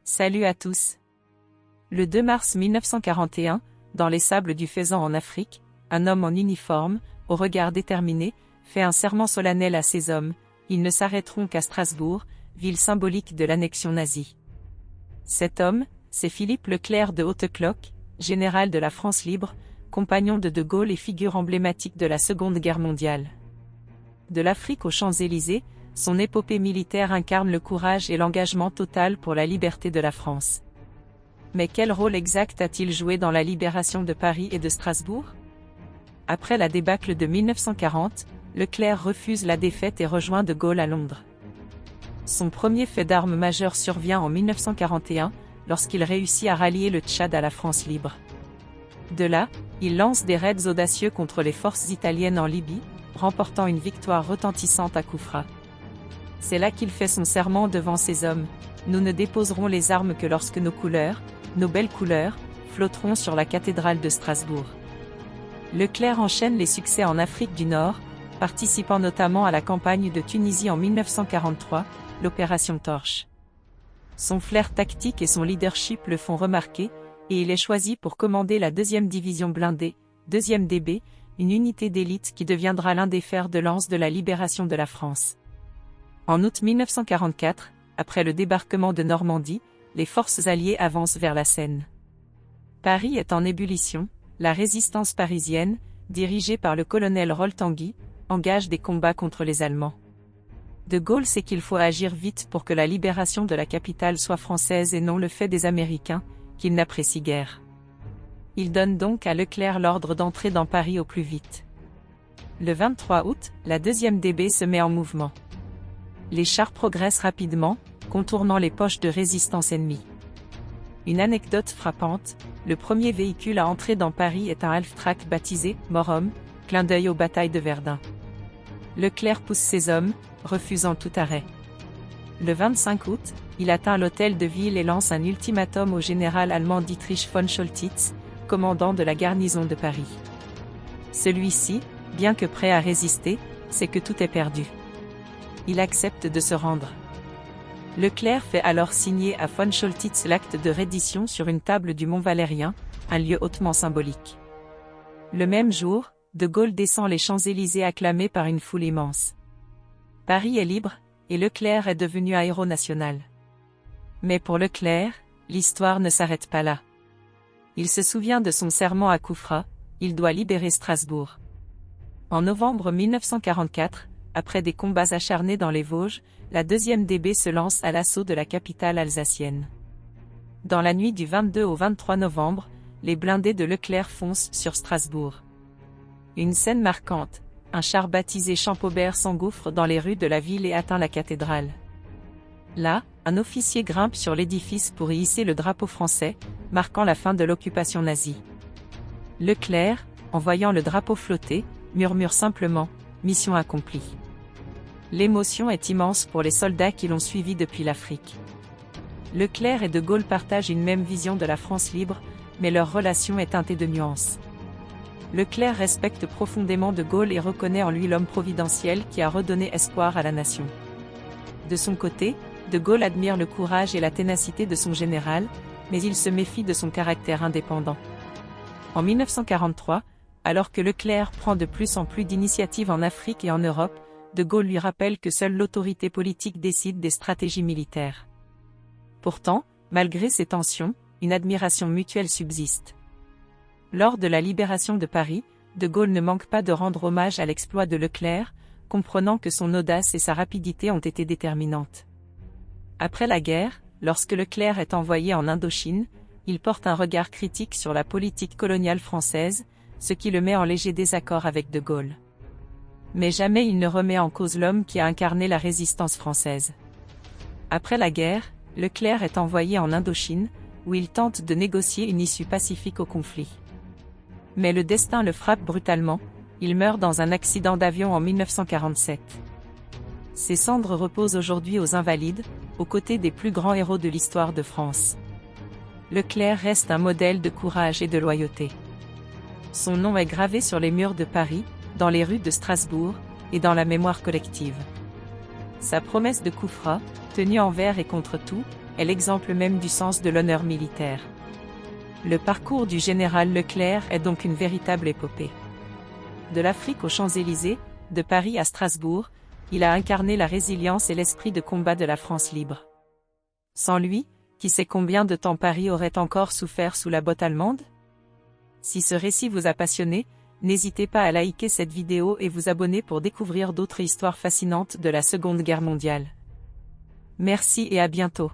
Salut à tous. Le 2 mars 1941, dans les sables du Faisan en Afrique, un homme en uniforme, au regard déterminé, fait un serment solennel à ses hommes: ils ne s'arrêteront qu'à Strasbourg, ville symbolique de l'annexion nazie. Cet homme, c'est Philippe Leclerc de Hautecloque, général de la France libre, compagnon de Gaulle et figure emblématique de la Seconde Guerre mondiale. De l'Afrique aux Champs-Élysées, son épopée militaire incarne le courage et l'engagement total pour la liberté de la France. Mais quel rôle exact a-t-il joué dans la libération de Paris et de Strasbourg? Après la débâcle de 1940, Leclerc refuse la défaite et rejoint de Gaulle à Londres. Son premier fait d'armes majeur survient en 1941, lorsqu'il réussit à rallier le Tchad à la France libre. De là, il lance des raids audacieux contre les forces italiennes en Libye, remportant une victoire retentissante à Koufra. C'est là qu'il fait son serment devant ses hommes: nous ne déposerons les armes que lorsque nos couleurs, nos belles couleurs, flotteront sur la cathédrale de Strasbourg. Leclerc enchaîne les succès en Afrique du Nord, participant notamment à la campagne de Tunisie en 1943, l'opération Torche. Son flair tactique et son leadership le font remarquer, et il est choisi pour commander la 2e division blindée, 2e DB, une unité d'élite qui deviendra l'un des fers de lance de la libération de la France. En août 1944, après le débarquement de Normandie, les forces alliées avancent vers la Seine. Paris est en ébullition, la résistance parisienne, dirigée par le colonel Rol-Tanguy, engage des combats contre les Allemands. De Gaulle sait qu'il faut agir vite pour que la libération de la capitale soit française et non le fait des Américains, qu'il n'apprécie guère. Il donne donc à Leclerc l'ordre d'entrer dans Paris au plus vite. Le 23 août, la 2e DB se met en mouvement. Les chars progressent rapidement, contournant les poches de résistance ennemie. Une anecdote frappante: le premier véhicule à entrer dans Paris est un half-track baptisé « Mort-Homme », clin d'œil aux batailles de Verdun. Leclerc pousse ses hommes, refusant tout arrêt. Le 25 août, il atteint l'hôtel de ville et lance un ultimatum au général allemand Dietrich von Choltitz, commandant de la garnison de Paris. Celui-ci, bien que prêt à résister, sait que tout est perdu. Il accepte de se rendre. Leclerc fait alors signer à von Choltitz l'acte de reddition sur une table du Mont Valérien, un lieu hautement symbolique. Le même jour, de Gaulle descend les Champs-Élysées acclamé par une foule immense. Paris est libre, et Leclerc est devenu héros national. Mais pour Leclerc, l'histoire ne s'arrête pas là. Il se souvient de son serment à Koufra: il doit libérer Strasbourg. En novembre 1944, après des combats acharnés dans les Vosges, la 2e DB se lance à l'assaut de la capitale alsacienne. Dans la nuit du 22 au 23 novembre, les blindés de Leclerc foncent sur Strasbourg. Une scène marquante: un char baptisé Champaubert s'engouffre dans les rues de la ville et atteint la cathédrale. Là, un officier grimpe sur l'édifice pour y hisser le drapeau français, marquant la fin de l'occupation nazie. Leclerc, en voyant le drapeau flotter, murmure simplement: mission accomplie. L'émotion est immense pour les soldats qui l'ont suivi depuis l'Afrique. Leclerc et de Gaulle partagent une même vision de la France libre, mais leur relation est teintée de nuances. Leclerc respecte profondément de Gaulle et reconnaît en lui l'homme providentiel qui a redonné espoir à la nation. De son côté, de Gaulle admire le courage et la ténacité de son général, mais il se méfie de son caractère indépendant. En 1943, alors que Leclerc prend de plus en plus d'initiatives en Afrique et en Europe, de Gaulle lui rappelle que seule l'autorité politique décide des stratégies militaires. Pourtant, malgré ces tensions, une admiration mutuelle subsiste. Lors de la libération de Paris, de Gaulle ne manque pas de rendre hommage à l'exploit de Leclerc, comprenant que son audace et sa rapidité ont été déterminantes. Après la guerre, lorsque Leclerc est envoyé en Indochine, il porte un regard critique sur la politique coloniale française, ce qui le met en léger désaccord avec de Gaulle. Mais jamais il ne remet en cause l'homme qui a incarné la résistance française. Après la guerre, Leclerc est envoyé en Indochine, où il tente de négocier une issue pacifique au conflit. Mais le destin le frappe brutalement, il meurt dans un accident d'avion en 1947. Ses cendres reposent aujourd'hui aux Invalides, aux côtés des plus grands héros de l'histoire de France. Leclerc reste un modèle de courage et de loyauté. Son nom est gravé sur les murs de Paris, dans les rues de Strasbourg, et dans la mémoire collective. Sa promesse de Koufra, tenue envers et contre tout, est l'exemple même du sens de l'honneur militaire. Le parcours du général Leclerc est donc une véritable épopée. De l'Afrique aux Champs-Élysées, de Paris à Strasbourg, il a incarné la résilience et l'esprit de combat de la France libre. Sans lui, qui sait combien de temps Paris aurait encore souffert sous la botte allemande? Si ce récit vous a passionné, n'hésitez pas à liker cette vidéo et vous abonner pour découvrir d'autres histoires fascinantes de la Seconde Guerre mondiale. Merci et à bientôt.